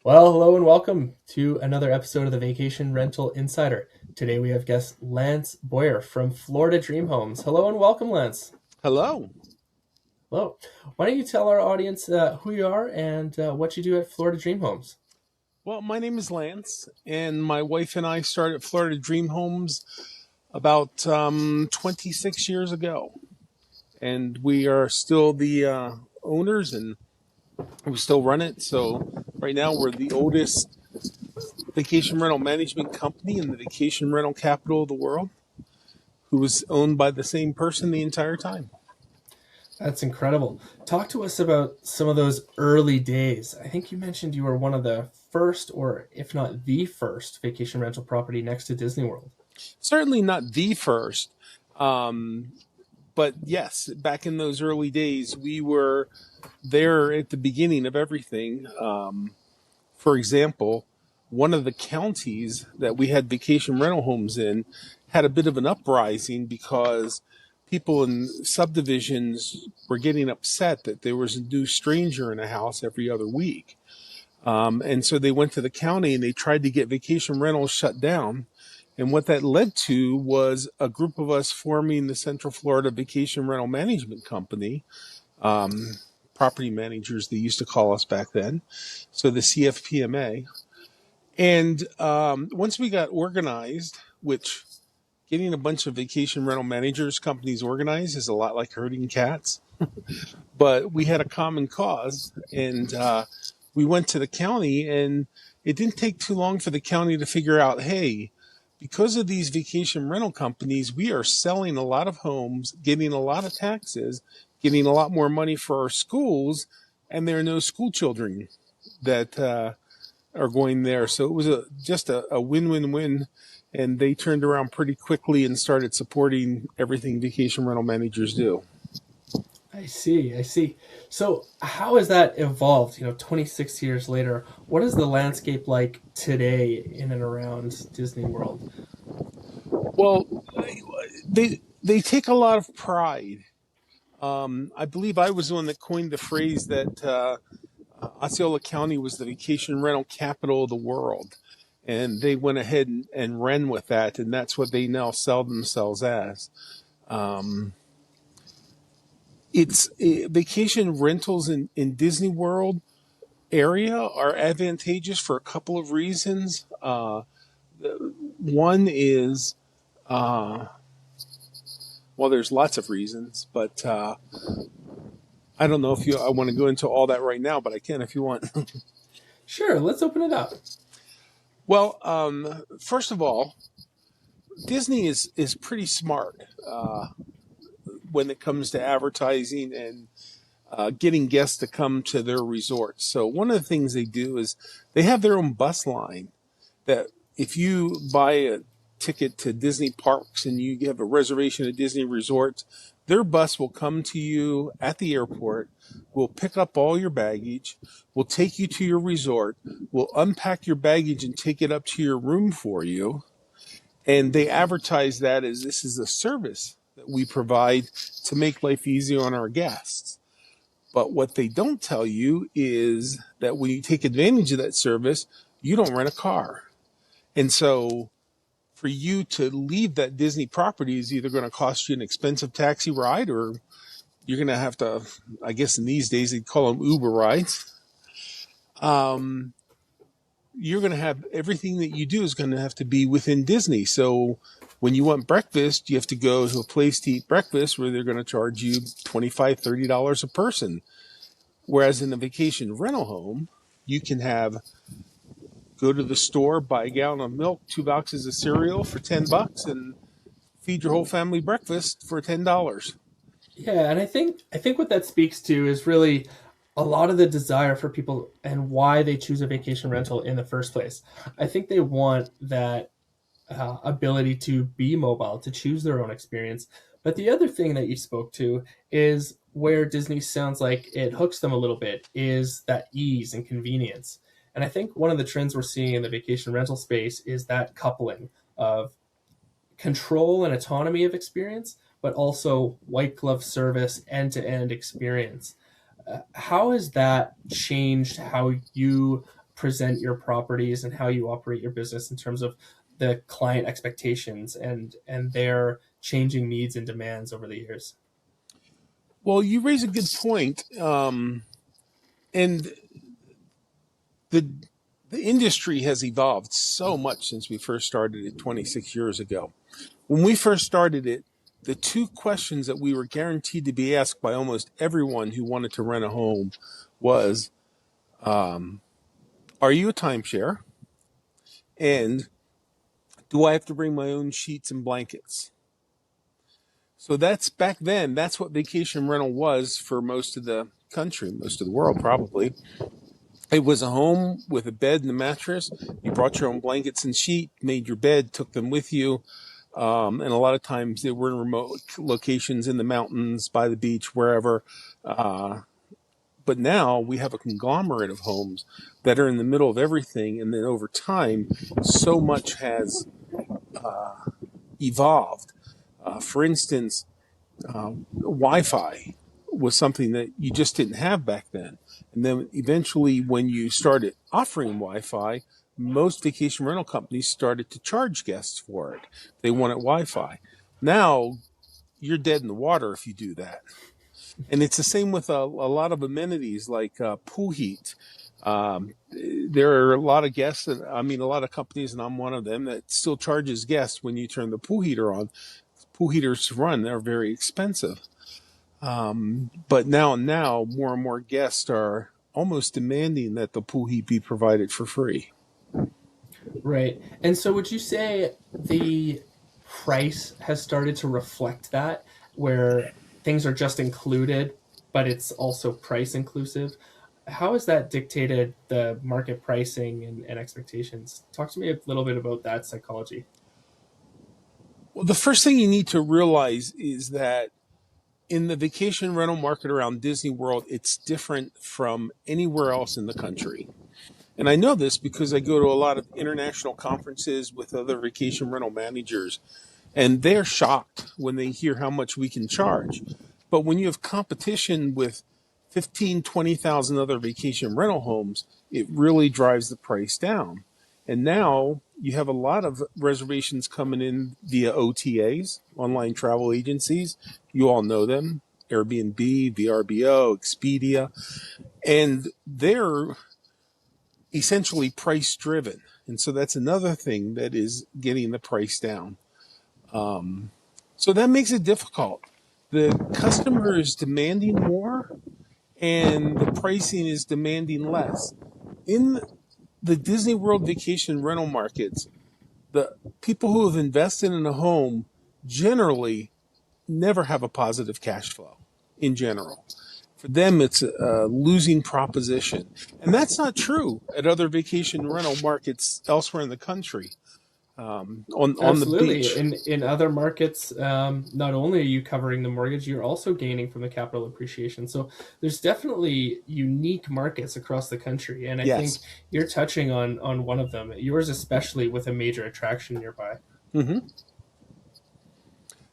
Well, hello and welcome to another episode of the Vacation Rental Insider. Today we have guest Lance Boyer from Florida Dream Homes. Hello and welcome, Lance. Hello. Hello. Why don't you tell our audience who you are and what you do at Florida Dream Homes? Well, my name is Lance, and my wife and I started Florida Dream Homes about 26 years ago. And we are still the owners and we still run it. So, right now, we're the oldest vacation rental management company in the vacation rental capital of the world, who was owned by the same person the entire time. That's incredible. Talk to us about some of those early days. I think you mentioned you were one of the first, or if not the first, vacation rental property next to Disney World. Certainly not the first. Um, but yes, back in those early days, we were there at the beginning of everything. For example, one of the counties that we had vacation rental homes in had a bit of an uprising because people in subdivisions were getting upset that there was a new stranger in a house every other week. And so they went to the county and they tried to get vacation rentals shut down. And what that led to was a group of us forming the Central Florida Vacation Rental Management Company, property managers, they used to call us back then. So the CFPMA. And once we got organized, which getting a bunch of vacation rental managers companies organized is a lot like herding cats, but we had a common cause and we went to the county, and it didn't take too long for the county to figure out, hey, because of these vacation rental companies, we are selling a lot of homes, getting a lot of taxes, getting a lot more money for our schools, and there are no school children that are going there. So it was just a win-win-win, and they turned around pretty quickly and started supporting everything vacation rental managers do. I see, I see. So, how has that evolved? 26 years later, what is the landscape like today in and around Disney World? Well, they take a lot of pride. I believe I was the one that coined the phrase that Osceola County was the vacation rental capital of the world. And they went ahead and ran with that, and that's what they now sell themselves as. Um, it's vacation rentals in Disney World area are advantageous for a couple of reasons. One is, uh, well, there's lots of reasons, but I don't know if I want to go into all that right now, but I can if you want. Sure, let's open it up. Well, first of all, Disney is pretty smart when it comes to advertising and getting guests to come to their resorts. So one of the things they do is they have their own bus line that if you buy a ticket to Disney parks and you have a reservation at Disney resorts, their bus will come to you at the airport, will pick up all your baggage, will take you to your resort, will unpack your baggage and take it up to your room for you. And they advertise that as this is a service that we provide to make life easier on our guests. But what they don't tell you is that when you take advantage of that service, you don't rent a car. And so for you to leave that Disney property is either going to cost you an expensive taxi ride, or you're going to have to, I guess in these days, they call them Uber rides. Um, you're going to have everything that you do is going to have to be within Disney. So when you want breakfast, you have to go to a place to eat breakfast where they're going to charge you $25, $30 a person. Whereas in a vacation rental home, you can have go to the store, buy a gallon of milk, 2 boxes of cereal for $10, and feed your whole family breakfast for $10. Yeah, and I think what that speaks to is really a lot of the desire for people and why they choose a vacation rental in the first place. I think they want that ability to be mobile, to choose their own experience. But the other thing that you spoke to is where Disney sounds like it hooks them a little bit is that ease and convenience. And I think one of the trends we're seeing in the vacation rental space is that coupling of control and autonomy of experience, but also white glove service, end to end experience. How has that changed how you present your properties and how you operate your business in terms of the client expectations and their changing needs and demands over the years? Well, you raise a good point. And the the industry has evolved so much since we first started it 26 years ago. When we first started it, the two questions that we were guaranteed to be asked by almost everyone who wanted to rent a home was, are you a timeshare? And do I have to bring my own sheets and blankets? So that's back then, that's what vacation rental was for most of the country, most of the world probably. It was a home with a bed and a mattress. You brought your own blankets and sheet, made your bed, took them with you. And a lot of times they were in remote locations in the mountains, by the beach, wherever. Uh, but now we have a conglomerate of homes that are in the middle of everything. And then over time, so much has evolved. For instance, Wi-Fi was something that you just didn't have back then. And then eventually, when you started offering Wi-Fi, most vacation rental companies started to charge guests for it. They wanted Wi-Fi. Now, you're dead in the water if you do that. And it's the same with a lot of amenities like pool heat. There are a lot of guests, and I mean, a lot of companies, and I'm one of them, that still charges guests when you turn the pool heater on. Pool heaters to run, they're very expensive. But now more and more guests are almost demanding that the pool heat be provided for free. Right. And so would you say the price has started to reflect that, where things are just included, but it's also price inclusive? How has that dictated the market pricing and expectations? Talk to me a little bit about that psychology. Well, the first thing you need to realize is that in the vacation rental market around Disney World, it's different from anywhere else in the country. And I know this because I go to a lot of international conferences with other vacation rental managers, and they're shocked when they hear how much we can charge. But when you have competition with 15, 20,000 other vacation rental homes, it really drives the price down. And now you have a lot of reservations coming in via OTAs, online travel agencies. You all know them: Airbnb, VRBO, Expedia. And they're essentially price driven. And so that's another thing that is getting the price down. So that makes it difficult. The customer is demanding more, and the pricing is demanding less. In the Disney World vacation rental markets, the people who have invested in a home generally never have a positive cash flow in general. For them, it's a losing proposition. And that's not true at other vacation rental markets elsewhere in the country, on the Absolutely. beach. In other markets, not only are you covering the mortgage, you're also gaining from the capital appreciation. So there's definitely unique markets across the country, and I think Yes. you're touching on one of them. Yours, especially with a major attraction nearby. Hmm.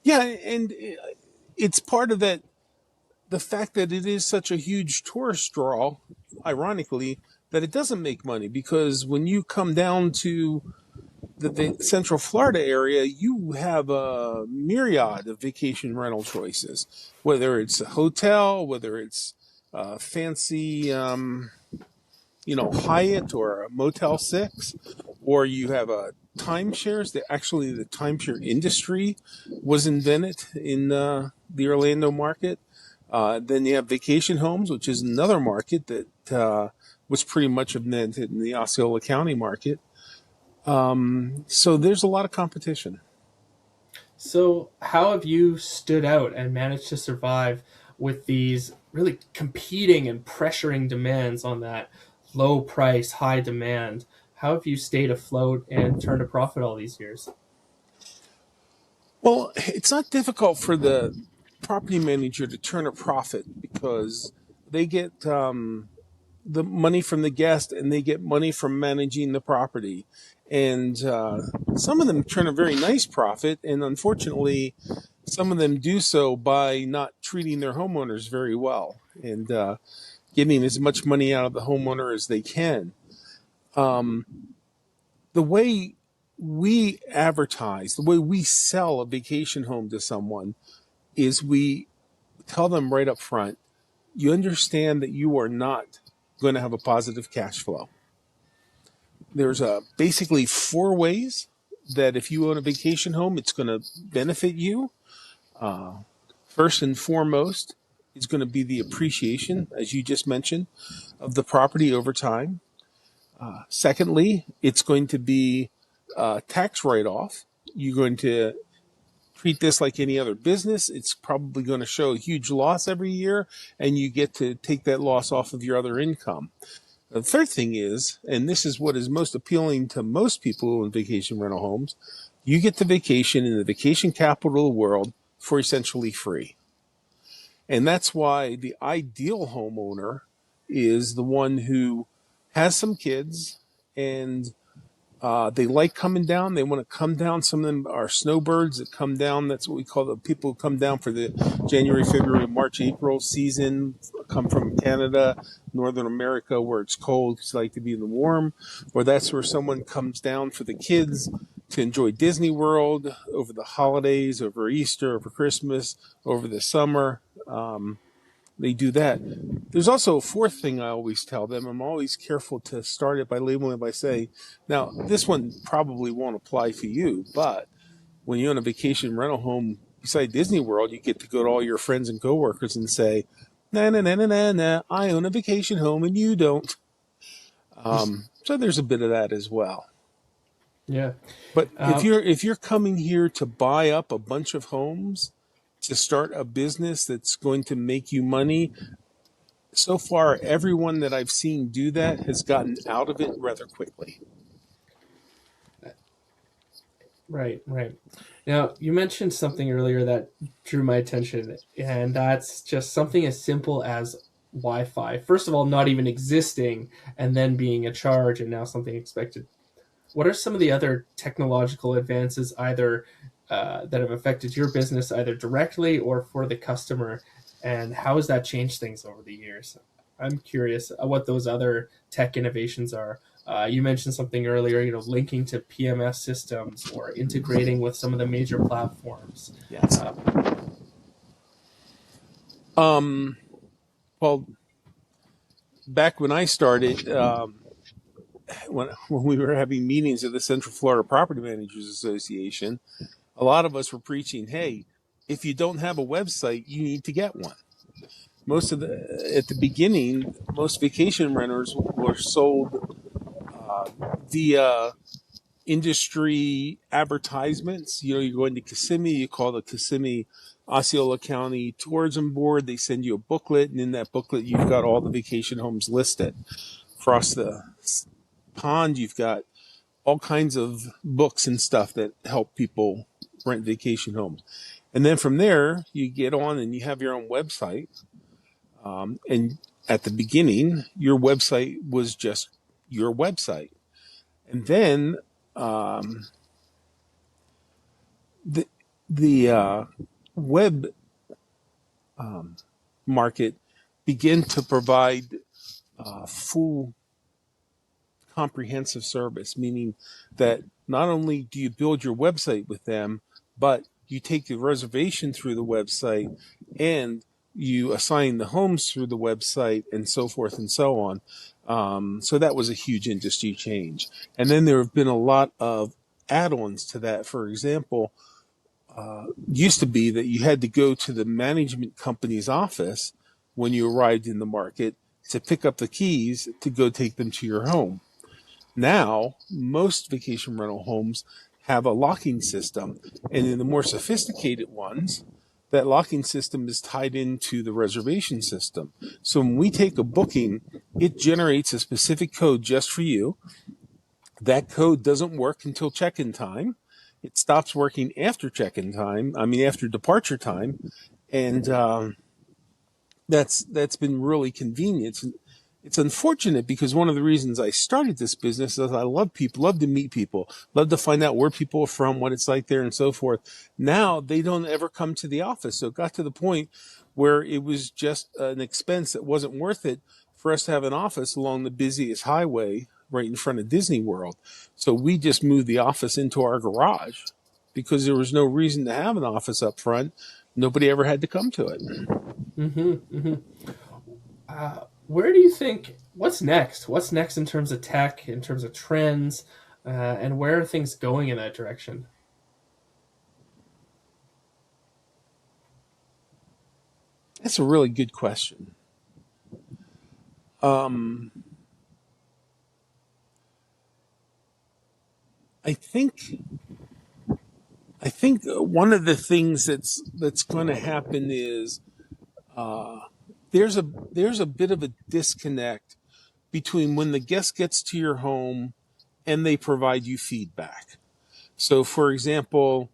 Yeah, and it's part of that, the fact that it is such a huge tourist draw, ironically, that it doesn't make money, because when you come down to the Central Florida area, you have a myriad of vacation rental choices, whether it's a hotel, whether it's fancy, Hyatt or a Motel 6, or you have a timeshares. That actually, the timeshare industry was invented in the Orlando market. Then you have vacation homes, which is another market that was pretty much invented in the Osceola County market. So there's a lot of competition. So, how have you stood out and managed to survive with these really competing and pressuring demands on that low price, high demand? How have you stayed afloat and turned a profit all these years? Well, it's not difficult for the property manager to turn a profit, because they get the money from the guest, and they get money from managing the property. And some of them turn a very nice profit, and unfortunately, some of them do so by not treating their homeowners very well, and getting as much money out of the homeowner as they can. Um, the way we advertise, the way we sell a vacation home to someone is we tell them right up front, you understand that you are not going to have a positive cash flow. There's basically four ways that if you own a vacation home, it's going to benefit you. Uh, First and foremost is going to be the appreciation, as you just mentioned, of the property over time. Secondly, it's going to be tax write off. You're going to treat this like any other business. It's probably going to show a huge loss every year, and you get to take that loss off of your other income. The third thing is, and this is what is most appealing to most people who own vacation rental homes, you get to vacation in the vacation capital of the world for essentially free. And that's why the ideal homeowner is the one who has some kids and they like coming down. They want to come down. Some of them are snowbirds that come down. That's what we call the people who come down for the January, February, March, April season, come from Canada, Northern America, where it's cold because they like to be in the warm. Or that's where someone comes down for the kids to enjoy Disneyworld over the holidays, over Easter, over Christmas, over the summer. They do that. There's also a fourth thing I always tell them. I'm always careful to start it by labeling it by saying, now, this one probably won't apply for you, but when you own a vacation rental home beside Disney World, you get to go to all your friends and coworkers and say, nah, nah, nah, nah, nah, nah, I own a vacation home and you don't. So there's a bit of that as well. Yeah. But Uh, if you're coming here to buy up a bunch of homes, to start a business that's going to make you money, so far, everyone that I've seen do that has gotten out of it rather quickly. right, right. Now, you mentioned something earlier that drew my attention, and that's just something as simple as Wi-Fi. First of all, not even existing, and then being a charge, and now something expected. What are some of the other technological advances, either that have affected your business, either directly or for the customer, and how has that changed things over the years? I'm curious what those other tech innovations are. You mentioned something earlier, linking to PMS systems or integrating with some of the major platforms. Yes. Uh, Um, well, back when I started, when we were having meetings at the Central Florida Property Managers Association, a lot of us were preaching, hey, if you don't have a website, you need to get one. At the beginning, most vacation renters were sold via industry advertisements. You're going to Kissimmee, you call the Kissimmee Osceola County Tourism Board. They send you a booklet, and in that booklet, you've got all the vacation homes listed. Across the pond, you've got all kinds of books and stuff that help people rent vacation homes. And then from there, you get on and you have your own website. And at the beginning, your website was just your website. And then the web market began to provide full comprehensive service, meaning that not only do you build your website with them, but you take the reservation through the website and you assign the homes through the website and so forth and so on. So that was a huge industry change. And then there have been a lot of add-ons to that. For example, used to be that you had to go to the management company's office when you arrived in the market to pick up the keys to go take them to your home. Now, most vacation rental homes have a locking system, and in the more sophisticated ones, that locking system is tied into the reservation system. So when we take a booking, it generates a specific code just for you. That code doesn't work until check-in time. It stops working after check-in time. After departure time, and that's been really convenient. It's unfortunate because one of the reasons I started this business is I love people, love to meet people, love to find out where people are from, what it's like there, and so forth. Now they don't ever come to the office, so it got to the point where it was just an expense that wasn't worth it for us to have an office along the busiest highway right in front of Disneyworld. So we just moved the office into our garage because there was no reason to have an office up front. Nobody ever had to come to it. Mm-hmm, mm-hmm. Where do you think what's next? What's next in terms of tech, in terms of trends, and where are things going in that direction? That's a really good question. Um, I think I think one of the things that's going to happen is uh, there's a bit of a disconnect between when the guest gets to your home and they provide you feedback. So, for example,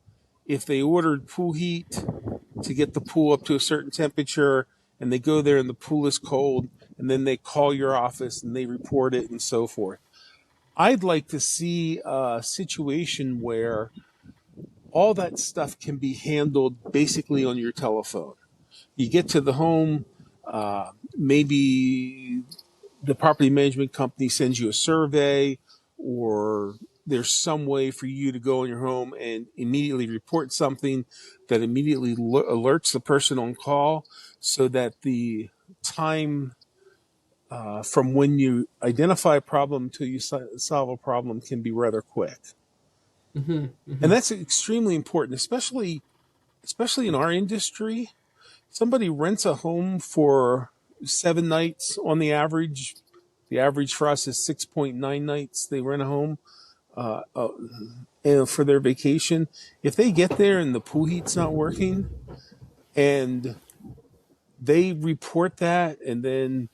if they ordered pool heat to get the pool up to a certain temperature and they go there and the pool is cold and then they call your office and they report it and so forth. I'd like to see a situation where all that stuff can be handled basically on your telephone. You get to the home, maybe the property management company sends you a survey, or there's some way for you to go in your home and immediately report something that immediately alerts the person on call so that the time from when you identify a problem to you solve a problem can be rather quick. Mm-hmm, And mm-hmm. that's extremely important, especially in our industry. Somebody rents a home for 7 nights on the average. The average for us is 6.9 nights they rent a home uh, uh, for their vacation. If they get there and the pool heat's not working and they report that, and then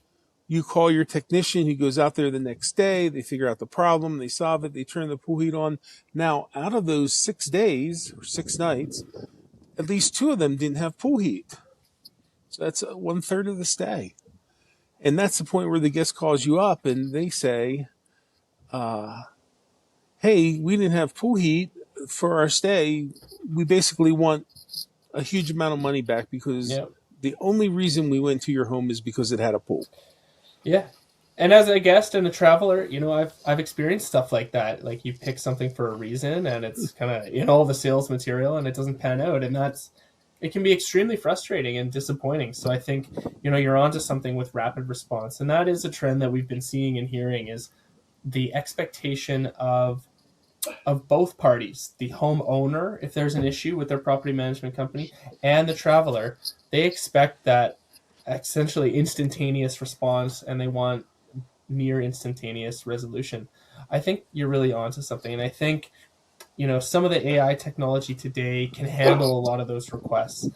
you call your technician, he goes out there the next day, they figure out the problem, they solve it, they turn the pool heat on. Now, out of those 6 days or 6 nights, at least two of them didn't have pool heat. So that's 1/3 of the stay. And that's the point where the guest calls you up and they say, hey, we didn't have pool heat for our stay. We basically want a huge amount of money back because Yeah. the only reason we went to your home is because it had a pool. Yeah. And as a guest and a traveler, I've experienced stuff like that. Like you pick something for a reason and it's kind of in all the sales material and it doesn't pan out, and that's it can be extremely frustrating and disappointing. So I think, you're onto something with rapid response. And that is a trend that we've been seeing and hearing is the expectation of both parties, the homeowner, if there's an issue with their property management company, and the traveler. They expect that essentially instantaneous response, and they want near instantaneous resolution. I think you're really onto something, and I think some of the AI technology today can handle a lot of those requests.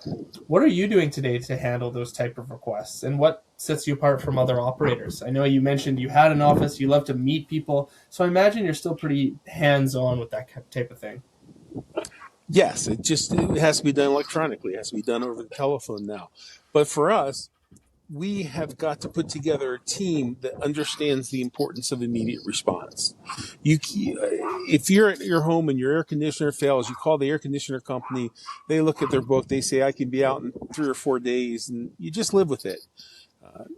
What are you doing today to handle those type of requests, and what sets you apart from other operators? I know you mentioned you had an office, you love to meet people, so I imagine you're still pretty hands-on with that type of thing. Yes, it has to be done electronically. It has to be done over the telephone now. But for us, we have got to put together a team that understands the importance of immediate response. If you're at your home and your air conditioner fails, you call the air conditioner company. They look at their book. They say, I can be out in 3 or 4 days, and you just live with it.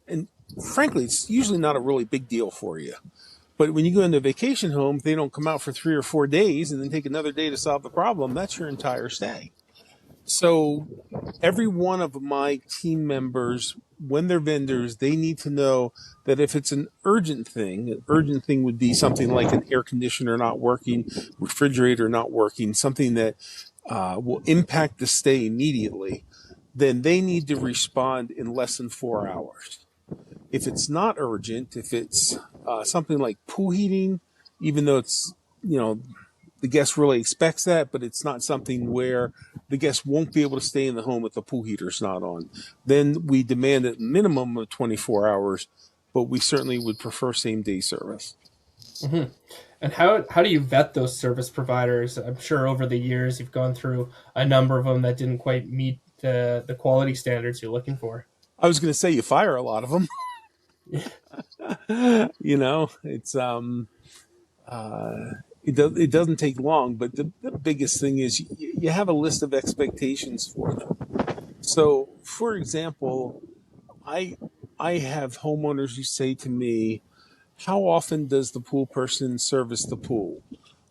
And frankly, it's usually not a really big deal for you. But when you go into a vacation home, if they don't come out for 3 or 4 days and then take another day to solve the problem, that's your entire stay. So every one of my team members, when they're vendors, they need to know that if it's an urgent thing would be something like an air conditioner not working, refrigerator not working, something that will impact the stay immediately, then they need to respond in less than 4 hours. If it's not urgent, if it's something like pool heating, even though it's, the guest really expects that, but it's not something where the guest won't be able to stay in the home if the pool heater's not on, then we demand a minimum of 24 hours, but we certainly would prefer same day service. Mm-hmm. And how do you vet those service providers? I'm sure over the years you've gone through a number of them that didn't quite meet the quality standards you're looking for. I was going to say you fire a lot of them. It's it doesn't take long, but the biggest thing is you have a list of expectations for them. So, for example, I I have homeowners who say to me, how often does the pool person service the pool?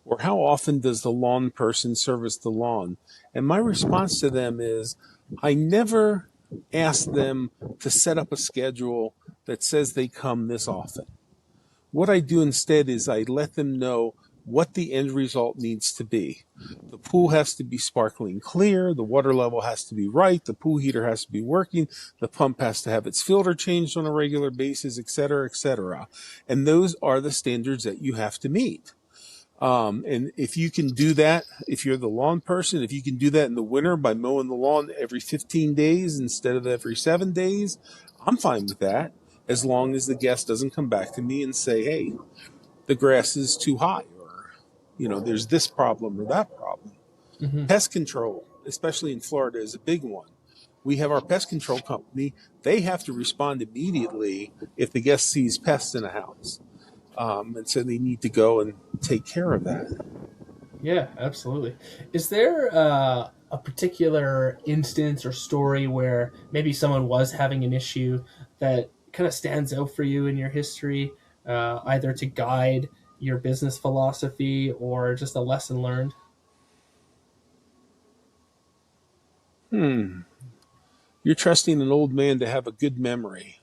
Or how often does the lawn person service the lawn? And my response to them is, I never ask them to set up a schedule that says they come this often. What I do instead is I let them know what the end result needs to be. The pool has to be sparkling clear, the water level has to be right, the pool heater has to be working, the pump has to have its filter changed on a regular basis, et cetera, et cetera. And those are the standards that you have to meet. And if you can do that, if you're the lawn person, if you can do that in the winter by mowing the lawn every 15 days instead of every 7 days, I'm fine with that, as long as the guest doesn't come back to me and say, hey, the grass is too high, or, there's this problem or that problem. Hmm. Pest control, especially in Florida, is a big one. We have our pest control company. They have to respond immediately if the guest sees pests in a house. And so they need to go and take care of that. Yeah, absolutely. Is there a particular instance or story where maybe someone was having an issue that kind of stands out for you in your history, either to guide your business philosophy or just a lesson learned? Hmm. You're trusting an old man to have a good memory.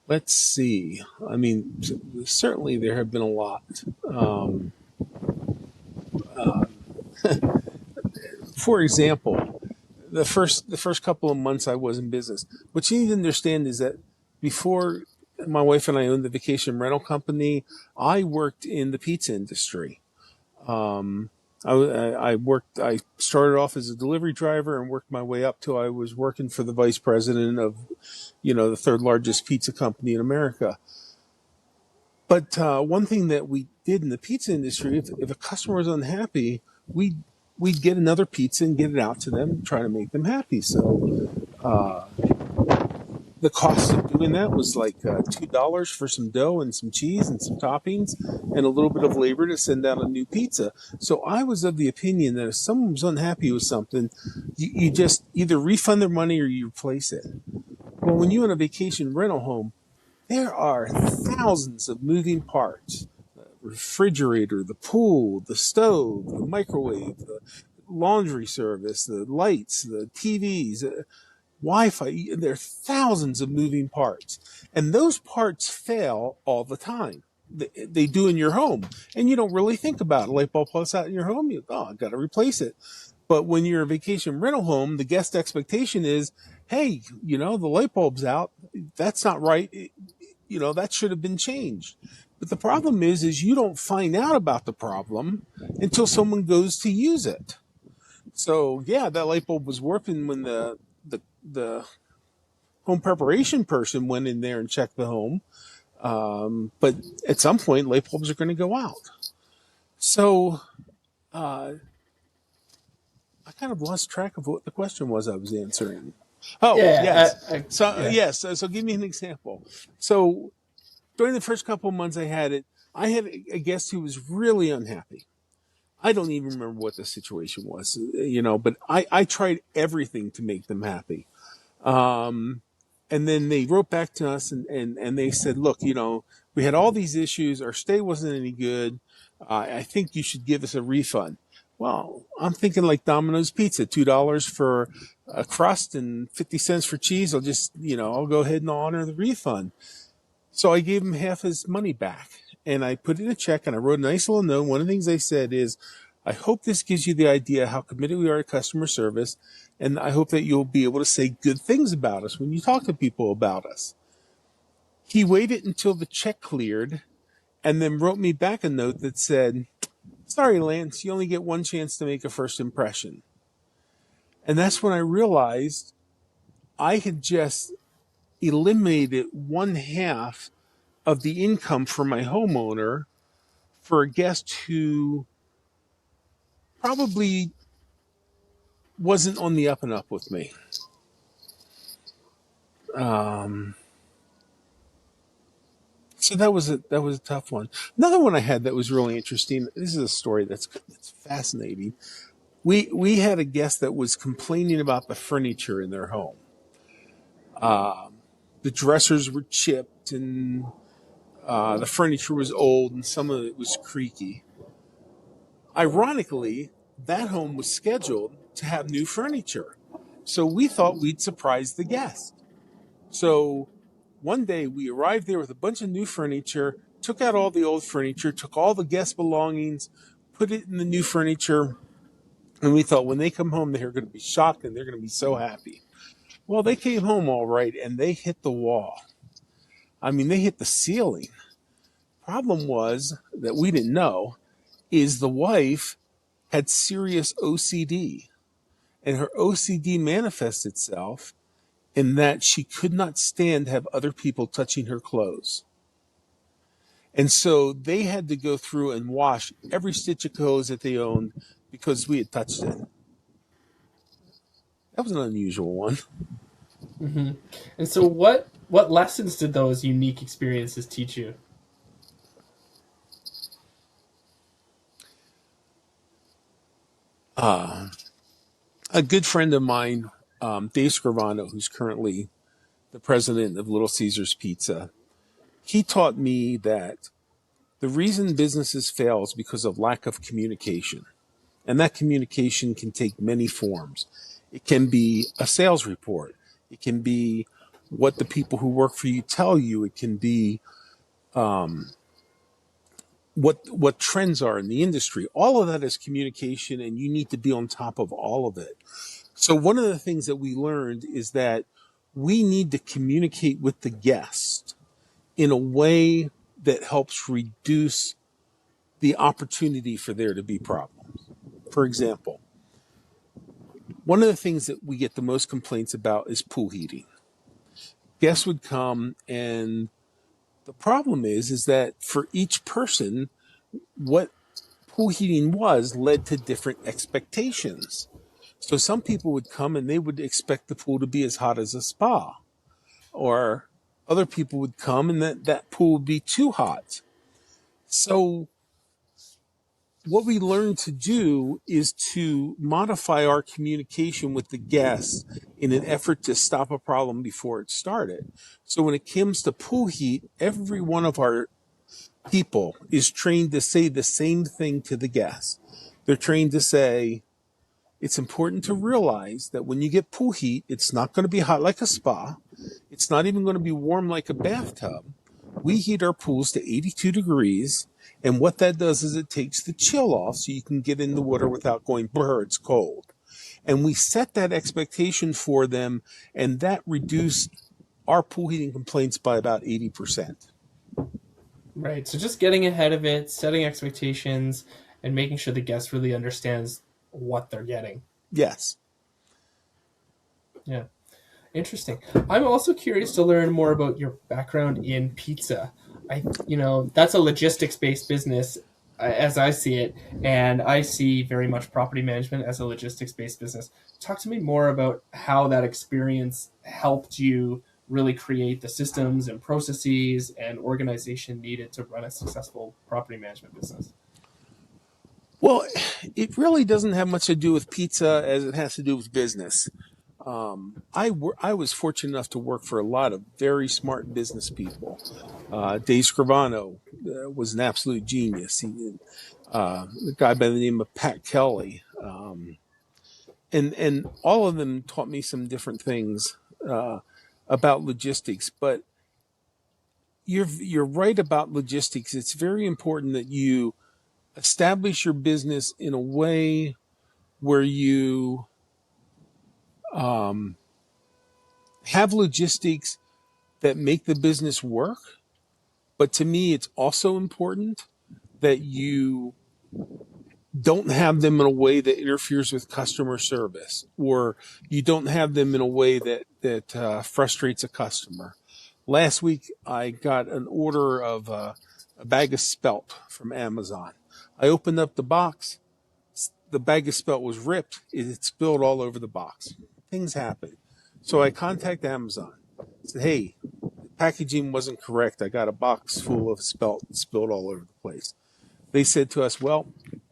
Let's see. I mean, certainly there have been a lot. Um, uh, for example, the first couple of months I was in business, what you need to understand is that before my wife and I owned the vacation rental company, I worked in the pizza industry. Um, I worked. I started off as a delivery driver and worked my way up till I was working for the vice president of, the third largest pizza company in America. But one thing that we did in the pizza industry, if a customer was unhappy, we'd get another pizza and get it out to them, try to make them happy. So the cost of doing that was like $2 for some dough and some cheese and some toppings and a little bit of labor to send out a new pizza. So I was of the opinion that if someone was unhappy with something, you just either refund their money or you replace it. Well, when you own a vacation rental home, there are thousands of moving parts: the refrigerator, the pool, the stove, the microwave, the laundry service, the lights, the TVs, Wi-Fi. There are thousands of moving parts, and those parts fail all the time. They do in your home, and you don't really think about it. Light bulb falls out in your home. I've got to replace it. But when you're a vacation rental home, the guest expectation is, hey, the light bulb's out. That's not right. That should have been changed. But the problem is you don't find out about the problem until someone goes to use it. So yeah, that light bulb was warping when the home preparation person went in there and checked the home. But at some point, light bulbs are going to go out. So uh, I kind of lost track of what the question was I was answering. Oh Yeah, yes. So yeah. yes. So give me an example. So during the first couple of months I had a guest who was really unhappy. I don't even remember what the situation was, but I tried everything to make them happy. Um, and then they wrote back to us and they said, look, we had all these issues. Our stay wasn't any good. I think you should give us a refund. Well, I'm thinking like Domino's Pizza, $2 for a crust and 50 cents for cheese. I'll go ahead and honor the refund. So I gave him half his money back and I put in a check and I wrote a nice little note. One of the things I said is, I hope this gives you the idea how committed we are to customer service. And I hope that you'll be able to say good things about us when you talk to people about us. He waited until the check cleared and then wrote me back a note that said, sorry, Lance, you only get one chance to make a first impression. And that's when I realized I had just eliminated one half of the income for my homeowner for a guest who probably wasn't on the up and up with me. Um, so that was a tough one. Another one I had that was really interesting. This is a story that's fascinating. We had a guest that was complaining about the furniture in their home. The dressers were chipped and The furniture was old and some of it was creaky. Ironically, that home was scheduled to have new furniture. So we thought we'd surprise the guest. So one day we arrived there with a bunch of new furniture, took out all the old furniture, took all the guest belongings, put it in the new furniture, and we thought when they come home, they're going to be shocked and they're going to be so happy. Well, they came home all right and they hit the wall. I mean, they hit the ceiling. Problem was that we didn't know is the wife had serious OCD, and her OCD manifests itself in that she could not stand to have other people touching her clothes. And so they had to go through and wash every stitch of clothes that they owned because we had touched it. That was an unusual one. Hmm. And so, what lessons did those unique experiences teach you? Uh, a good friend of mine, Dave Scrivano, who's currently the president of Little Caesars Pizza, he taught me that the reason businesses fail is because of lack of communication. And that communication can take many forms. It can be a sales report. It can be what the people who work for you tell you. It can be what trends are in the industry. All of that is communication, and you need to be on top of all of it. So one of the things that we learned is that we need to communicate with the guest in a way that helps reduce the opportunity for there to be problems. For example, one of the things that we get the most complaints about is pool heating. Guests would come, and the problem is that for each person, what pool heating was led to different expectations. So some people would come and they would expect the pool to be as hot as a spa, or other people would come and that pool would be too hot. So what we learned to do is to modify our communication with the guests in an effort to stop a problem before it started. So when it comes to pool heat, every one of our people is trained to say the same thing to the guests. They're trained to say, it's important to realize that when you get pool heat, it's not going to be hot like a spa. It's not even going to be warm like a bathtub. We heat our pools to 82 degrees. And what that does is it takes the chill off so you can get in the water without going, brr, it's cold. And we set that expectation for them, and that reduced our pool heating complaints by about 80%. Right. So just getting ahead of it, setting expectations, and making sure the guest really understands what they're getting. Yes. Yeah. Interesting. I'm also curious to learn more about your background in pizza. That's a logistics-based business as I see it, and I see very much property management as a logistics-based business. Talk to me more about how that experience helped you really create the systems and processes and organization needed to run a successful property management business. Well, it really doesn't have much to do with pizza as it has to do with business. I was fortunate enough to work for a lot of very smart business people. Dave Scrivano was an absolute genius. The guy by the name of Pat Kelly, and all of them taught me some different things about logistics. But you're right about logistics. It's very important that you establish your business in a way where you have logistics that make the business work. But to me, it's also important that you don't have them in a way that interferes with customer service, or you don't have them in a way that frustrates a customer. Last week, I got an order of a bag of spelt from Amazon. I opened up the box. The bag of spelt was ripped. It had spilled all over the box. Things happen. So I contact Amazon. I said, hey, packaging wasn't correct. I got a box full of spelt spilled all over the place. They said to us, well,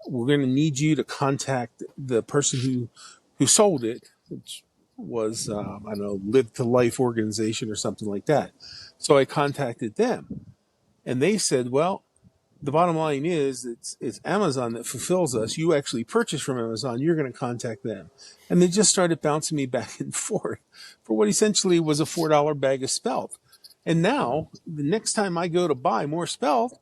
we're going to need you to contact the person who sold it, which was, I don't know, Live to Life organization or something like that. So I contacted them. And they said, well, the bottom line is it's Amazon that fulfills us. You actually purchase from Amazon. You're going to contact them. And they just started bouncing me back and forth for what essentially was a $4 bag of spelt. And now, the next time I go to buy more spelt,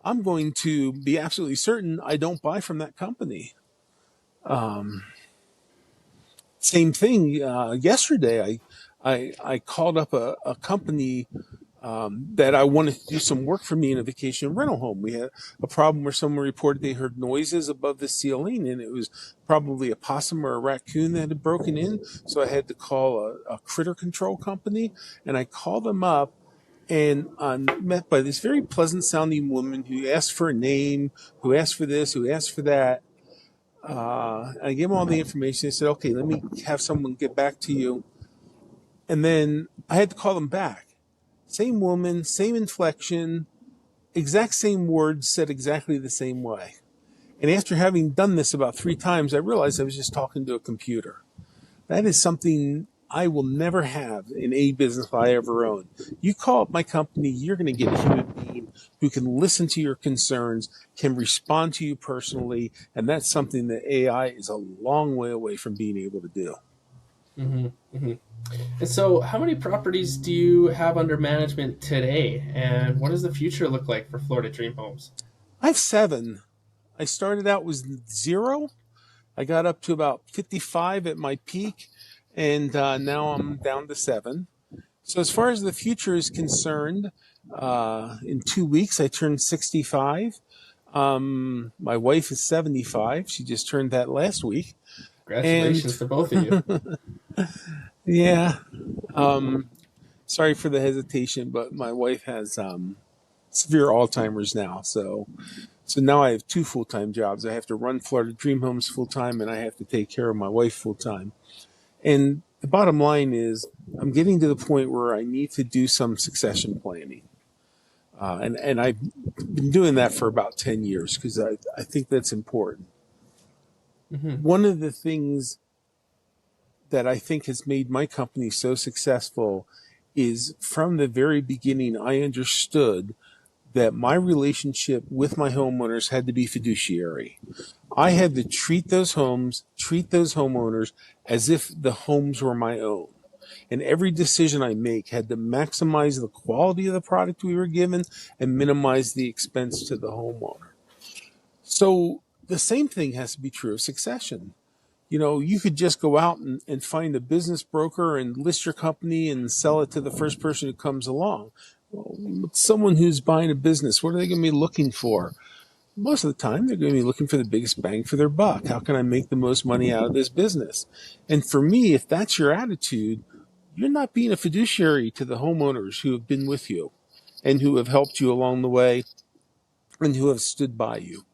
I'm going to be absolutely certain I don't buy from that company. Um, Same thing. Yesterday, I called up a company that I wanted to do some work for me in a vacation rental home. We had a problem where someone reported they heard noises above the ceiling, and it was probably a possum or a raccoon that had broken in. So I had to call a critter control company, and I called them up. And I'm met by this very pleasant sounding woman who asked for a name, who asked for this, who asked for that. I gave them all the information. They said, okay, let me have someone get back to you. And then I had to call them back. Same woman, same inflection, exact same words said exactly the same way. And after having done this about 3 times, I realized I was just talking to a computer. That is something I will never have in a business I ever own. You call up my company, you're going to get a human being who can listen to your concerns, can respond to you personally, and that's something that AI is a long way away from being able to do. Hmm. Hmm. And so, how many properties do you have under management today, and what does the future look like for Florida Dream Homes? I have 7. I started out with 0. I got up to about 55 at my peak, and now I'm down to 7. So as far as the future is concerned, in 2 weeks I turned 65. My wife is 75. She just turned that last week, and Congratulations to both of you. yeah. Um, Sorry for the hesitation, but my wife has severe Alzheimer's now, so now I have 2 full-time jobs. I have to run Florida Dream Homes full time, and I have to take care of my wife full time. And the bottom line is, I'm getting to the point where I need to do some succession planning. And I've been doing that for about 10 years because I think that's important. Hmm. One of the things that I think has made my company so successful is from the very beginning, I understood that my relationship with my homeowners had to be fiduciary. I had to treat those homes, treat those homeowners as if the homes were my own. And every decision I make had to maximize the quality of the product we were given and minimize the expense to the homeowner. So the same thing has to be true of succession. You could just go out and find a business broker and list your company and sell it to the first person who comes along. Well, someone who's buying a business, what are they going to be looking for? Most of the time, they're going to be looking for the biggest bang for their buck. How can I make the most money out of this business? And for me, if that's your attitude, you're not being a fiduciary to the homeowners who have been with you and who have helped you along the way and who have stood by you.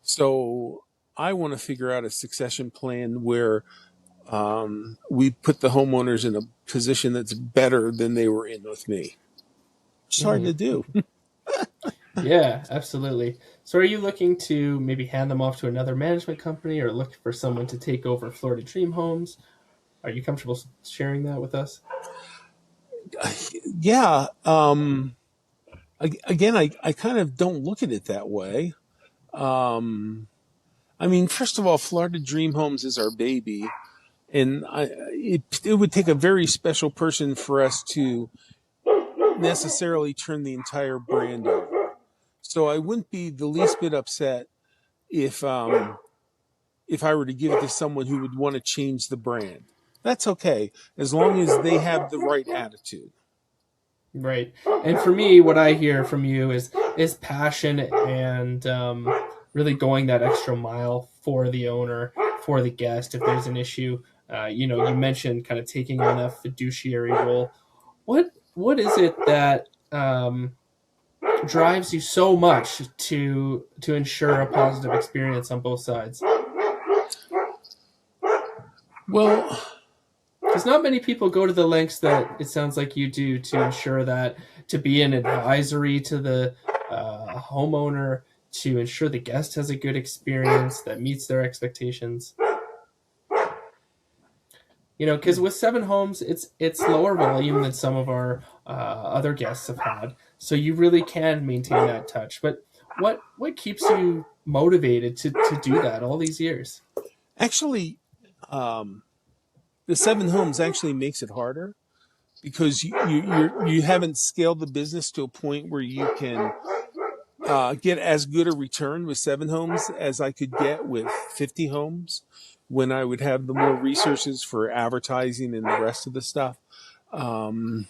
So I want to figure out a succession plan where we put the homeowners in a position that's better than they were in with me. It's hard Hmm. to do. Yeah, absolutely. So, are you looking to maybe hand them off to another management company, or look for someone to take over Florida Dream Homes? Are you comfortable sharing that with us? Yeah. Again, I kind of don't look at it that way. Um, I mean, first of all, Florida Dream Homes is our baby, and it would take a very special person for us to necessarily turn the entire brand over. So I wouldn't be the least bit upset if I were to give it to someone who would want to change the brand. That's okay, as long as they have the right attitude. Right. And for me, what I hear from you is passion and really going that extra mile for the owner, for the guest. If there's an issue, you mentioned kind of taking on that fiduciary role. What is it that drives you so much to ensure a positive experience on both sides? Well, Because not many people go to the lengths that it sounds like you do to ensure that, to be an advisory to the homeowner, to ensure the guest has a good experience that meets their expectations. Because with 7 homes, it's lower volume than some of our other guests have had. So you really can maintain that touch. But what keeps you motivated to do that all these years? Actually, um, the 7 homes actually makes it harder because you haven't scaled the business to a point where you can get as good a return with 7 homes as I could get with 50 homes when I would have the more resources for advertising and the rest of the stuff. Um,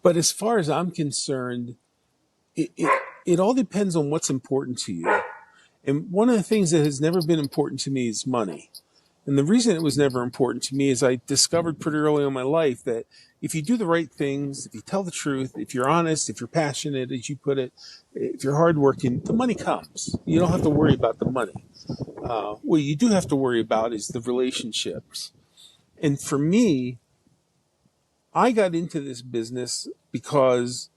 but as far as I'm concerned, it all depends on what's important to you. And one of the things that has never been important to me is money. And the reason it was never important to me is I discovered pretty early in my life that if you do the right things, if you tell the truth, if you're honest, if you're passionate, as you put it, if you're hardworking, the money comes. You don't have to worry about the money. What you do have to worry about is the relationships. And for me, I got into this business because,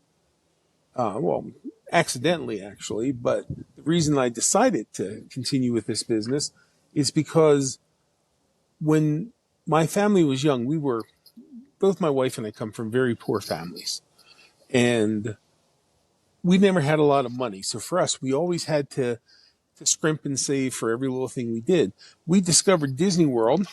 well, accidentally actually, but the reason I decided to continue with this business is because when my family was young, we were both my wife and I come from very poor families, and we never had a lot of money. So for us, we always had to scrimp and save for every little thing we did. We discovered Disney World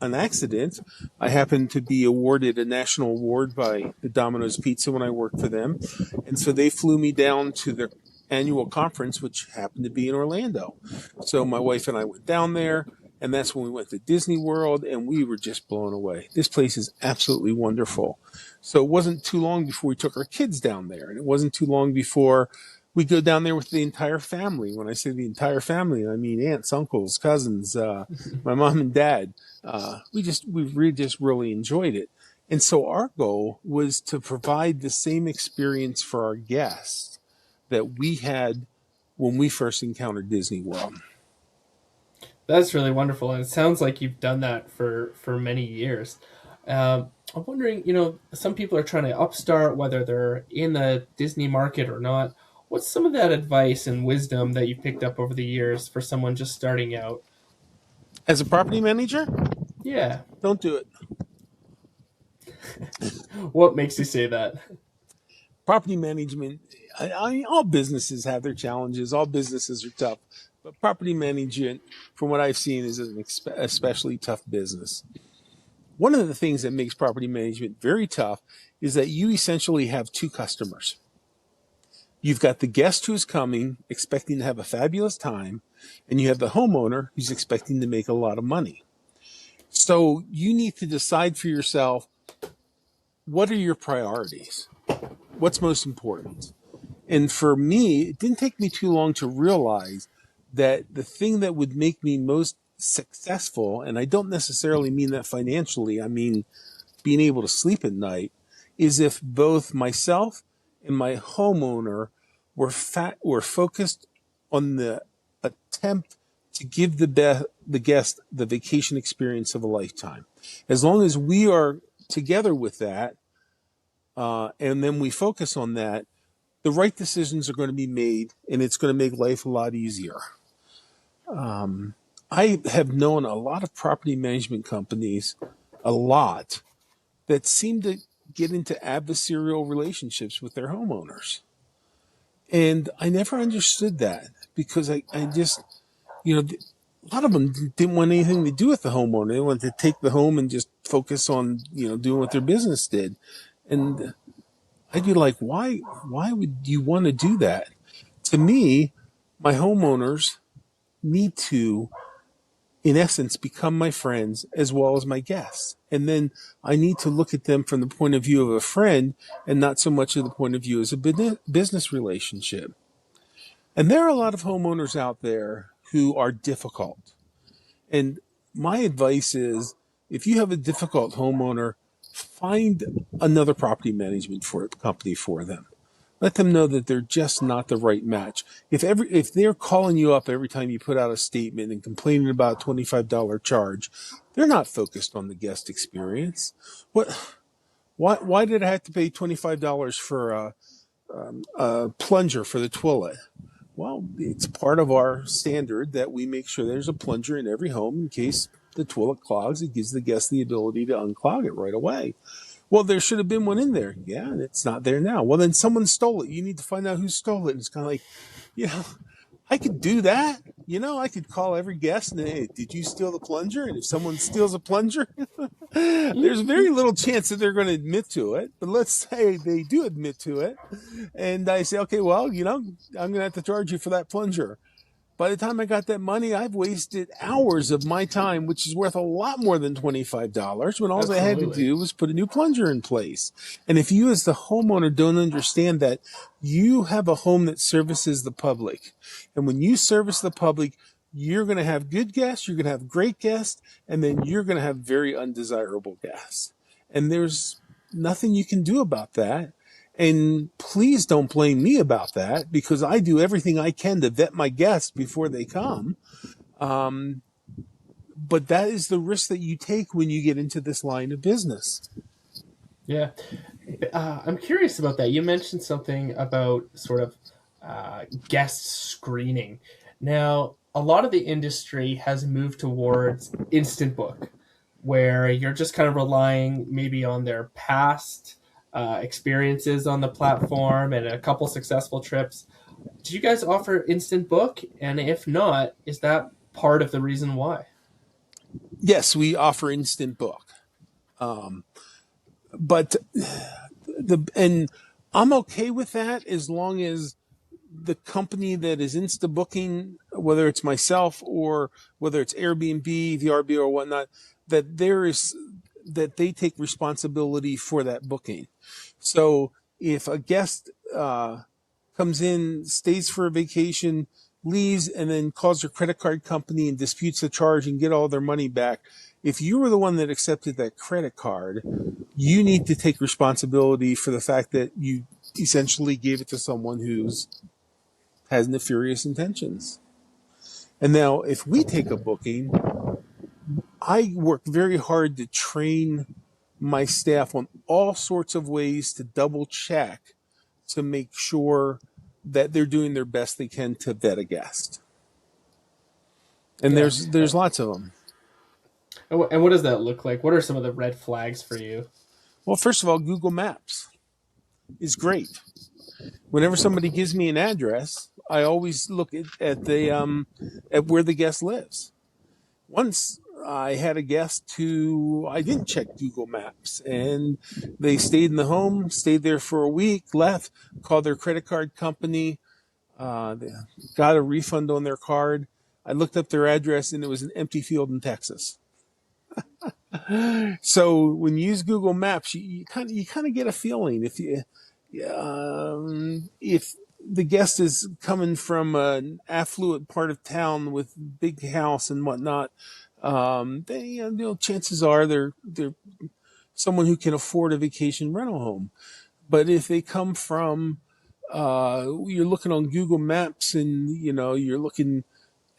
an accident. I happened to be awarded a national award by the Domino's Pizza when I worked for them. And so they flew me down to their annual conference, which happened to be in Orlando. So my wife and I went down there, and that's when we went to Disney World, and we were just blown away. This place is absolutely wonderful. So it wasn't too long before we took our kids down there, and it wasn't too long before we go down there with the entire family. When I say the entire family, I mean aunts, uncles, cousins, my mom and dad. We really enjoyed it. And so our goal was to provide the same experience for our guests that we had when we first encountered Disney World. That's really wonderful, and it sounds like you've done that for many years. I'm wondering, some people are trying to upstart, whether they're in the Disney market or not. What's some of that advice and wisdom that you've picked up over the years for someone just starting out? As a property manager, Yeah. don't do it. What makes you say that? Property management, I mean, all businesses have their challenges, all businesses are tough. But property management, from what I've seen, is an especially tough business. One of the things that makes property management very tough is that you essentially have two customers. You've got the guest who's coming, expecting to have a fabulous time, and you have the homeowner who's expecting to make a lot of money. So you need to decide for yourself, what are your priorities? What's most important? And for me, it didn't take me too long to realize that the thing that would make me most successful, and I don't necessarily mean that financially, I mean being able to sleep at night, is if both myself and my homeowner were focused on the attempt to give the guest the vacation experience of a lifetime. As long as we are together with that, and then we focus on that, the right decisions are going to be made, and it's going to make life a lot easier. I have known a lot of property management companies, a lot, that seem to get into adversarial relationships with their homeowners. And I never understood that because I just, a lot of them didn't want anything to do with the homeowner. They wanted to take the home and just focus on, doing what their business did. And I'd be like, why would you want to do that? To me, my homeowners need to, in essence, become my friends as well as my guests. And then I need to look at them from the point of view of a friend and not so much of the point of view as a business relationship. And there are a lot of homeowners out there who are difficult. And my advice is, if you have a difficult homeowner, find another property management company for them. Let them know that they're just not the right match. If they're calling you up every time you put out a statement and complaining about a $25 charge, they're not focused on the guest experience. Why did I have to pay $25 for a plunger for the toilet? Well, it's part of our standard that we make sure there's a plunger in every home in case the toilet clogs. It gives the guest the ability to unclog it right away. Well, there should have been one in there. Yeah, and it's not there now. Well, then someone stole it. You need to find out who stole it. And it's kind of like, you know, I could do that. I could call every guest and, hey, did you steal the plunger? And if someone steals a plunger, there's very little chance that they're going to admit to it. But let's say they do admit to it. And I say, okay, well, I'm going to have to charge you for that plunger. By the time I got that money, I've wasted hours of my time, which is worth a lot more than $25, when all I had to Absolutely. do was put a new plunger in place. And if you as the homeowner don't understand that, you have a home that services the public. And when you service the public, you're going to have good guests, you're going to have great guests, and then you're going to have very undesirable guests. And there's nothing you can do about that. And please don't blame me about that, because I do everything I can to vet my guests before they come. Um, but that is the risk that you take when you get into this line of business. Yeah. I'm curious about that. You mentioned something about sort of guest screening. Now, a lot of the industry has moved towards instant book, where you're just kind of relying maybe on their past experiences on the platform and a couple successful trips. Do you guys offer instant book? And if not, is that part of the reason why? Yes, we offer instant book. Um, but and I'm okay with that as long as the company that is insta booking, whether it's myself or whether it's Airbnb, VRBO, or whatnot, that they take responsibility for that booking. So if a guest comes in, stays for a vacation, leaves, and then calls their credit card company and disputes the charge and get all their money back, if you were the one that accepted that credit card, you need to take responsibility for the fact that you essentially gave it to someone who's has nefarious intentions. And now, if we take a booking, I work very hard to train my staff on all sorts of ways to double check to make sure that they're doing their best they can to vet a guest. And Yeah. there's lots of them. And what does that look like? What are some of the red flags for you? Well, first of all, Google Maps is great. Whenever somebody gives me an address, I always look at where the guest lives. Once I had a guest who I didn't check Google Maps, and they stayed in the home, stayed there for a week, left, called their credit card company, they got a refund on their card. I looked up their address, and it was an empty field in Texas. So when you use Google Maps, you kind of get a feeling if the guest is coming from an affluent part of town with big house and whatnot. Chances are they're someone who can afford a vacation rental home. But if they come from, you're looking on Google Maps and you're looking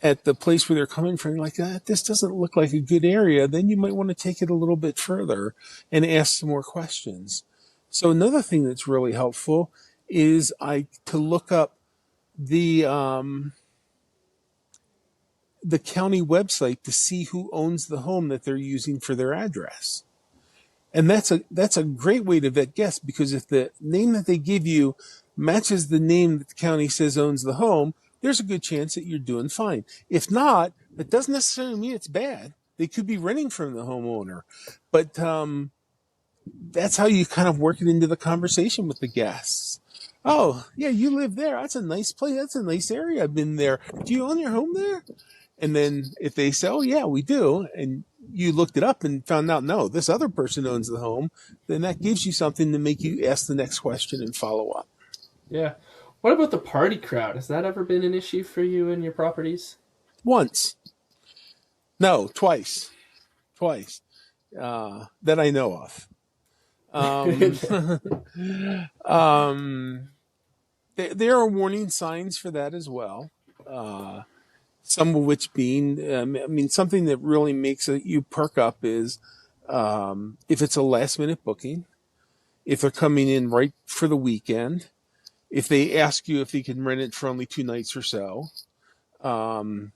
at the place where they're coming from, you're like, this doesn't look like a good area, then you might want to take it a little bit further and ask some more questions. So another thing that's really helpful is to look up the the county website to see who owns the home that they're using for their address. And that's a great way to vet guests, because if the name that they give you matches the name that the county says owns the home, there's a good chance that you're doing fine. If not, that doesn't necessarily mean it's bad. They could be renting from the homeowner. But that's how you kind of work it into the conversation with the guests. Oh, yeah, you live there. That's a nice place. That's a nice area. I've been there. Do you own your home there? And then if they say, oh, yeah, we do, and you looked it up and found out, no, this other person owns the home, then that gives you something to make you ask the next question and follow up. Yeah. What about the party crowd? Has that ever been an issue for you and your properties? Once. No, twice. Twice. That I know of. Um, um, there are warning signs for that as well. Some of which being, something that really makes you perk up is if it's a last minute booking, if they're coming in right for the weekend, if they ask you if they can rent it for only 2 nights or so, um,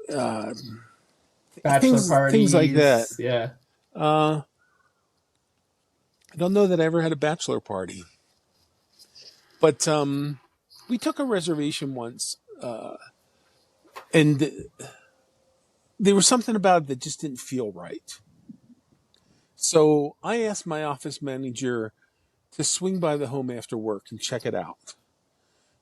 uh, Bachelor things like that. parties. Yeah. Uh, I don't know that I ever had a bachelor party, but we took a reservation once, and there was something about it that just didn't feel right. So I asked my office manager to swing by the home after work and check it out.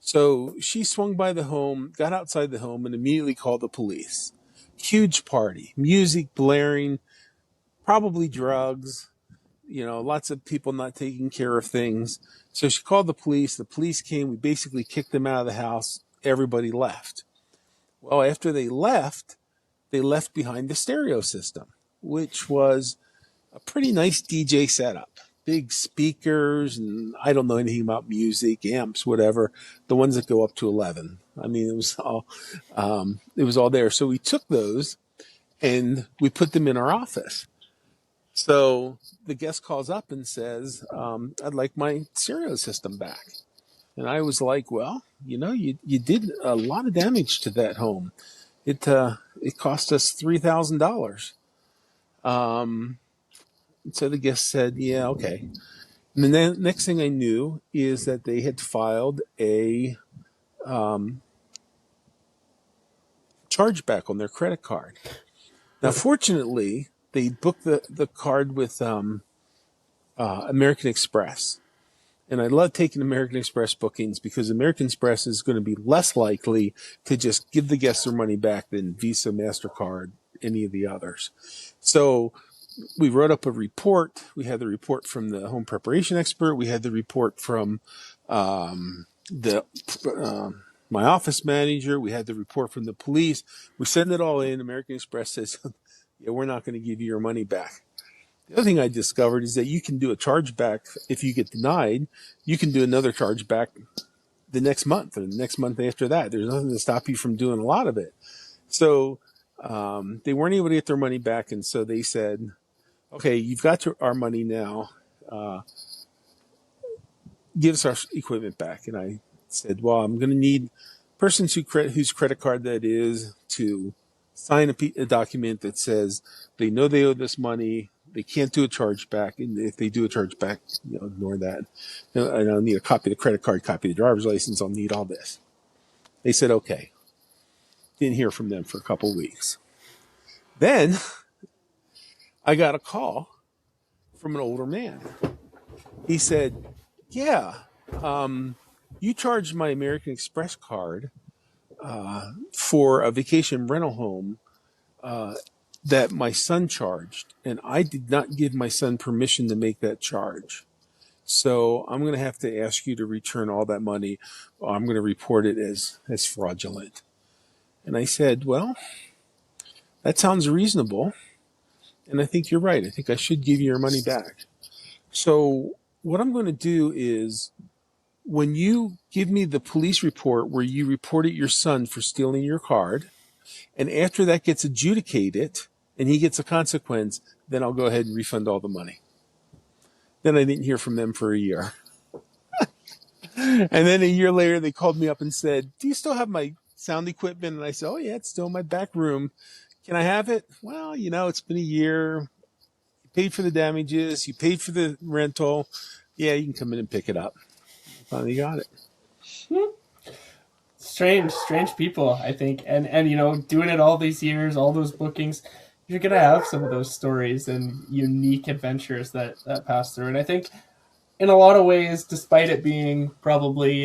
So she swung by the home, got outside the home, and immediately called the police. Huge party, music blaring, probably drugs, lots of people not taking care of things. So she called the police. The police came. We basically kicked them out of the house. Everybody left. Well, after they left behind the stereo system, which was a pretty nice DJ setup. Big speakers, and I don't know anything about music, amps, whatever. The ones that go up to 11. I mean, it was all there. So we took those and we put them in our office. So the guest calls up and says, "I'd like my stereo system back." And I was like, "Well, you did a lot of damage to that home. It cost us $3,000." So the guest said, "Yeah, okay." And the next thing I knew is that they had filed a chargeback on their credit card. Now, fortunately, they booked the card with American Express. And I love taking American Express bookings because American Express is going to be less likely to just give the guests their money back than Visa, MasterCard, any of the others. So we wrote up a report. We had the report from the home preparation expert. We had the report from the my office manager. We had the report from the police. We sent it all in. American Express says, "Yeah, we're not going to give you your money back." The other thing I discovered is that you can do a chargeback if you get denied. You can do another chargeback the next month or the next month after that. There's nothing to stop you from doing a lot of it. So they weren't able to get their money back, and so they said, "Okay, you've got our money now. Give us our equipment back." And I said, "Well, I'm going to need persons whose credit card that is to sign a document that says they know they owe this money. They can't do a chargeback, and if they do a chargeback, ignore that. And I'll need a copy of the credit card, copy of the driver's license. I'll need all this." They said, "Okay." Didn't hear from them for a couple of weeks. Then I got a call from an older man. He said, "Yeah, you charged my American Express card for a vacation rental home that my son charged, and I did not give my son permission to make that charge. So I'm going to have to ask you to return all that money. Or I'm going to report it as fraudulent." And I said, "Well, that sounds reasonable, and I think you're right. I think I should give you your money back. So what I'm going to do is, when you give me the police report where you reported your son for stealing your card, and after that gets adjudicated and he gets a consequence, then I'll go ahead and refund all the money." Then I didn't hear from them for a year. And then a year later, they called me up and said, "Do you still have my sound equipment?" And I said, "Oh, yeah, it's still in my back room. Can I have it?" "Well, it's been a year. You paid for the damages. You paid for the rental. Yeah, you can come in and pick it up." Finally got it. Strange people, I think, and doing it all these years, all those bookings, you're gonna have some of those stories and unique adventures that pass through. And I think, in a lot of ways, despite it being probably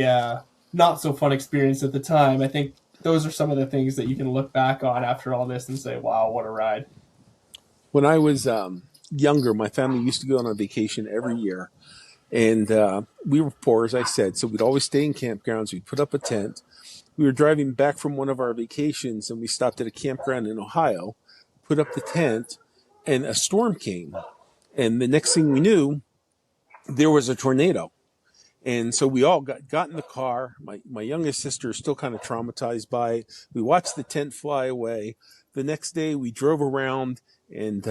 not so fun experience at the time, I think those are some of the things that you can look back on after all this and say, "Wow, what a ride!" When I was younger, my family used to go on a vacation every year. And we were poor, as I said, so we'd always stay in campgrounds. We'd put up a tent. We were driving back from one of our vacations, and we stopped at a campground in Ohio, put up the tent, and a storm came. And the next thing we knew, there was a tornado. And so we all got in the car. My youngest sister is still kind of traumatized by it. We watched the tent fly away. The next day, we drove around, and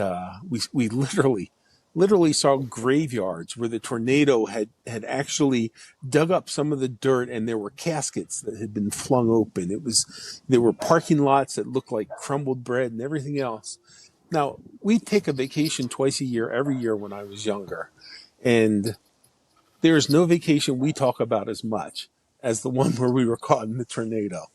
we literally saw graveyards where the tornado had actually dug up some of the dirt, and there were caskets that had been flung open. There were parking lots that looked like crumbled bread and everything else. Now, we'd take a vacation twice a year, every year when I was younger. And there is no vacation we talk about as much as the one where we were caught in the tornado.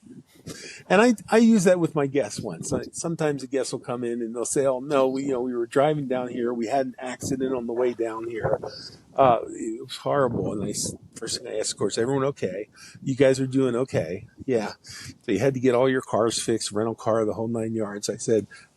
And I use that with my guests once. Sometimes a guest will come in and they'll say, "Oh no, we were driving down here. We had an accident on the way down here. It was horrible." And first thing I asked, of course, "Everyone okay? You guys are doing okay?" "Yeah." "So you had to get all your cars fixed, rental car, the whole 9 yards."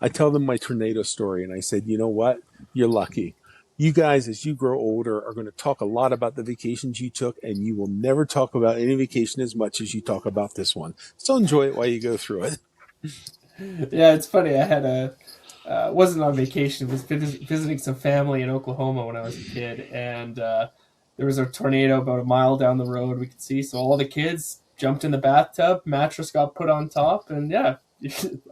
I tell them my tornado story, and I said, "You know what? You're lucky. You guys, as you grow older, are going to talk a lot about the vacations you took, and you will never talk about any vacation as much as you talk about this one. So enjoy it while you go through it." Yeah, it's funny. I had a wasn't on vacation. Was visiting some family in Oklahoma when I was a kid, and there was a tornado about a mile down the road. We could see, so all the kids jumped in the bathtub. Mattress got put on top, and yeah,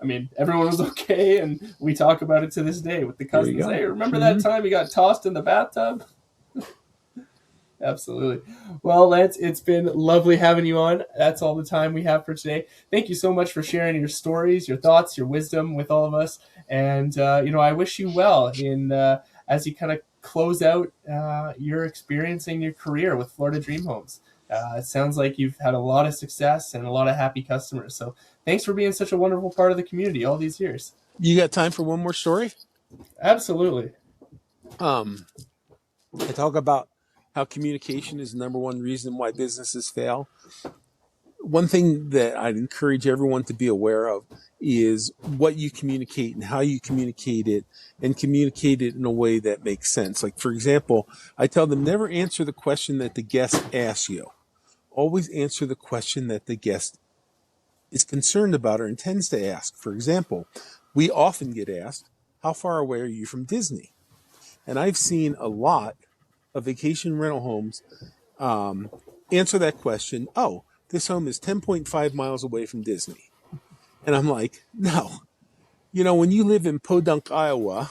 I mean everyone was okay. And we talk about it to this day with the There you cousins. go. Hey, remember that Mm-hmm. time you got tossed in the bathtub? Absolutely. Well, Lance, it's been lovely having you on. That's all the time we have for today. Thank you so much for sharing your stories, your thoughts, your wisdom with all of us. And I wish you well in as you kind of close out your experiencing your career with Florida Dream Homes. It sounds like you've had a lot of success and a lot of happy customers. So thanks for being such a wonderful part of the community all these years. You got time for one more story? Absolutely. Um, I talk about how communication is the number one reason why businesses fail. One thing that I'd encourage everyone to be aware of is what you communicate and how you communicate it, and communicate it in a way that makes sense. Like, for example, I tell them never answer the question that the guest asks you. Always answer the question that the guest is concerned about or intends to ask. For example, we often get asked, "How far away are you from Disney?" And I've seen a lot of vacation rental homes answer that question, "Oh, this home is 10.5 miles away from Disney." And I'm like, no. When you live in Podunk, Iowa,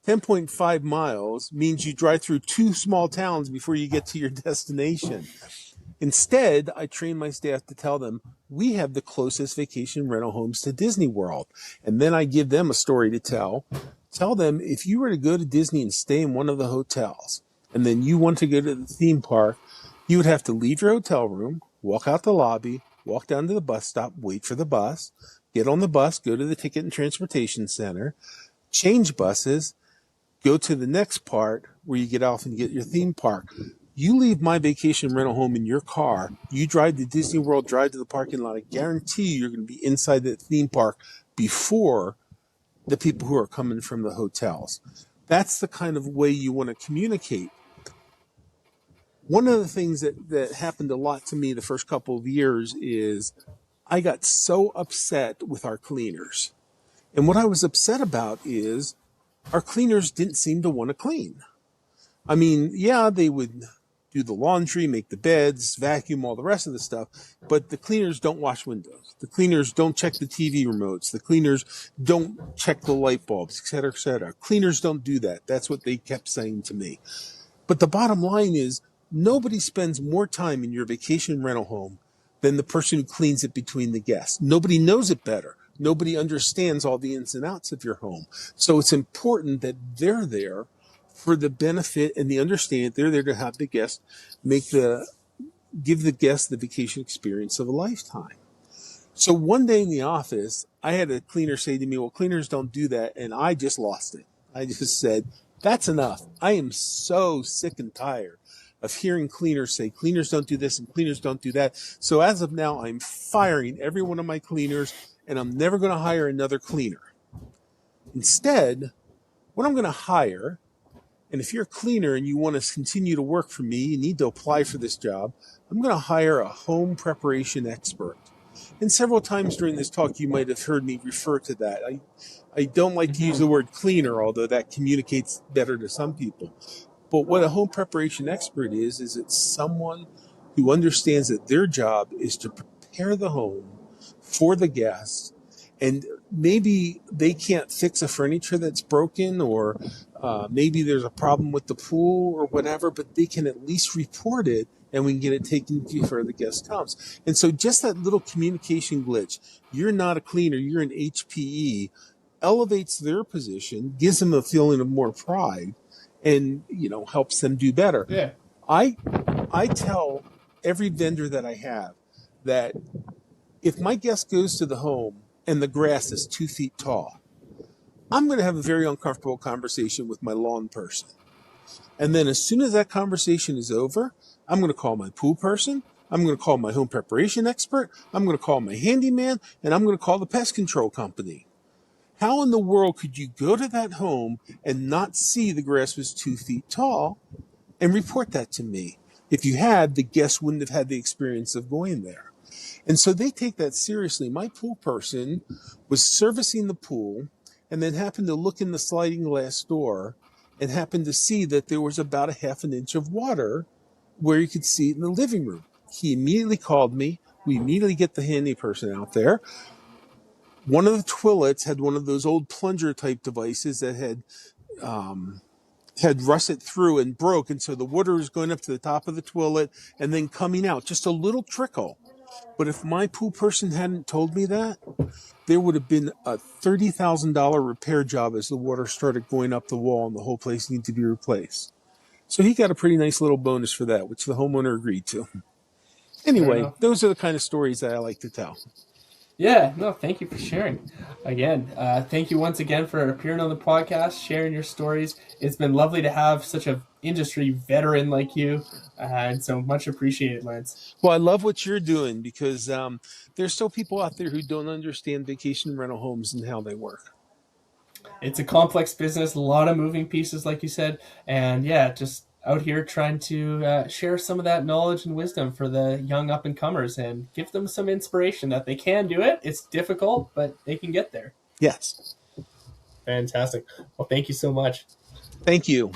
10.5 miles means you drive through two small towns before you get to your destination. Instead, I train my staff to tell them, we have the closest vacation rental homes to Disneyworld. And then I give them a story to tell. Tell them, if you were to go to Disney and stay in one of the hotels, and then you want to go to the theme park, you would have to leave your hotel room, walk out the lobby, walk down to the bus stop, wait for the bus, get on the bus, go to the ticket and transportation center, change buses, go to the next part where you get off and get your theme park. You leave my vacation rental home in your car, you drive to Disney World, drive to the parking lot, I guarantee you're going to be inside the theme park before the people who are coming from the hotels. That's the kind of way you want to communicate. One of the things that happened a lot to me the first couple of years is I got so upset with our cleaners. And what I was upset about is our cleaners didn't seem to want to clean. I mean, yeah, they would do the laundry, make the beds, vacuum, all the rest of the stuff, but the cleaners don't wash windows. The cleaners don't check the TV remotes. The cleaners don't check the light bulbs, et cetera, et cetera. Cleaners don't do that. That's what they kept saying to me. But the bottom line is, nobody spends more time in your vacation rental home than the person who cleans it between the guests. Nobody knows it better. Nobody understands all the ins and outs of your home. So it's important that they're there for the benefit and the understanding. They're there to have the guest give the guest the vacation experience of a lifetime. So one day in the office, I had a cleaner say to me, "Well, cleaners don't do that." And I just lost it. I just said, "That's enough. I am so sick and tired of hearing cleaners say cleaners don't do this and cleaners don't do that. So as of now, I'm firing every one of my cleaners, and I'm never going to hire another cleaner. Instead, what I'm going to hire, and if you're a cleaner and you want to continue to work for me, you need to apply for this job, I'm going to hire a home preparation expert." And several times during this talk, you might have heard me refer to that. I don't like to use the word cleaner, although that communicates better to some people. But what a home preparation expert is it's someone who understands that their job is to prepare the home for the guests. And maybe they can't fix a furniture that's broken, or maybe there's a problem with the pool or whatever, but they can at least report it, and we can get it taken before the guest comes. And so just that little communication glitch, you're not a cleaner, you're an HPE, elevates their position, gives them a feeling of more pride, and helps them do better. Yeah. I I tell every vendor that I have that if my guest goes to the home and the grass is 2 feet tall, I'm going to have a very uncomfortable conversation with my lawn person. And then as soon as that conversation is over, I'm going to call my pool person. I'm going to call my home preparation expert. I'm going to call my handyman, and I'm going to call the pest control company. How in the world could you go to that home and not see the grass was 2 feet tall and report that to me? If you had, the guest wouldn't have had the experience of going there. And so they take that seriously. My pool person was servicing the pool and then happened to look in the sliding glass door and happened to see that there was about a half an inch of water where you could see it in the living room. He immediately called me. We immediately get the handy person out there. One of the toilets had one of those old plunger type devices that had rusted through and broke, and so the water was going up to the top of the toilet and then coming out, just a little trickle. But if my pool person hadn't told me that, there would have been a $30,000 repair job as the water started going up the wall and the whole place needed to be replaced. So he got a pretty nice little bonus for that, which the homeowner agreed to. Fair Anyway, enough. those are the kind of stories that I like to tell. Yeah, no, thank you for sharing. Again, thank you once again for appearing on the podcast, sharing your stories. It's been lovely to have such an industry veteran like you, and so much appreciated, Lance. Well, I love what you're doing because there's still people out there who don't understand vacation rental homes and how they work. It's a complex business, a lot of moving pieces, like you said, and yeah, just out here trying to share some of that knowledge and wisdom for the young up and comers and give them some inspiration that they can do it. It's difficult, but they can get there. Yes. Fantastic. Well, thank you so much. Thank you.